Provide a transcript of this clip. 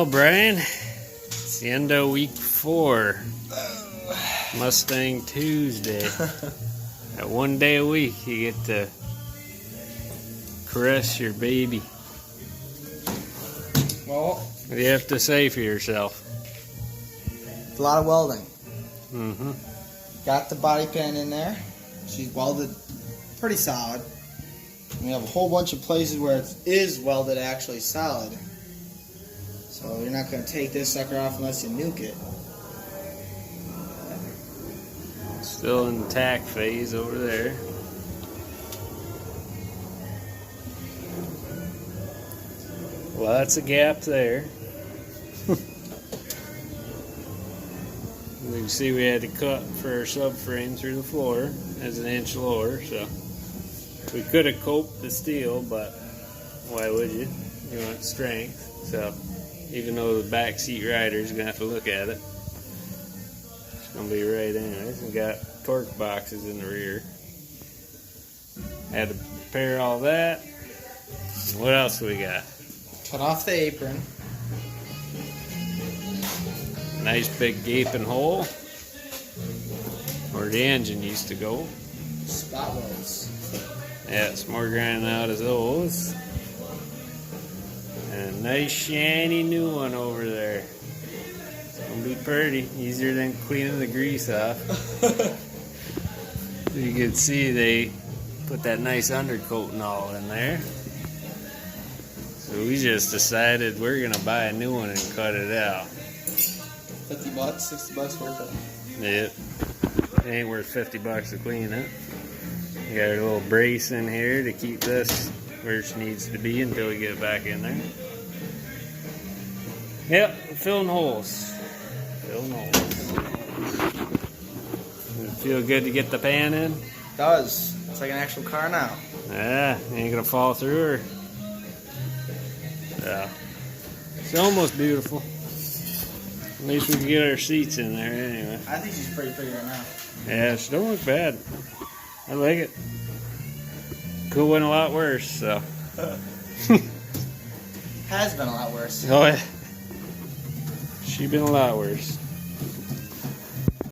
Well, Brian, it's the end of week 4. Mustang Tuesday. That one day a week you get to caress your baby. Well, What do you have to say for yourself? it's a lot of welding. Mm-hmm. Got the body pan in there. She's welded pretty solid. We have a whole bunch of places where it is welded actually solid. So you're not going to take this sucker off unless you nuke it. Still in the tack phase over there. Lots of gap there. You can see we had to cut for our subframe through the floor as an inch lower, so we could have coped the steel, but why would you? You want strength. So even though the back seat rider is gonna have to look at it, it's gonna be right anyways. We got torque boxes in the rear. Had to prepare all that. And what else we got? Cut off the apron. Nice big gaping hole where the engine used to go. Spot welds. Yeah, some more grinding out of those. And a nice shiny new one over there. It's gonna be pretty. Easier than cleaning the grease off. You can see they put that nice undercoat and all in there. So we just decided we're gonna buy a new one and cut it out. $50, $60 worth of Yep. It ain't worth $50 to clean it. We got a little brace in here to keep this where it needs to be until we get it back in there. Yep, filling holes. Filling holes. Does it feel good to get the pan in? It does. It's like an actual car now. Yeah, ain't gonna fall through her. Yeah. It's almost beautiful. At least we can get our seats in there anyway. I think she's pretty right now. Yeah, she don't look bad. I like it. Could win a lot worse, so. Has been a lot worse. Oh, yeah. She been a lot worse.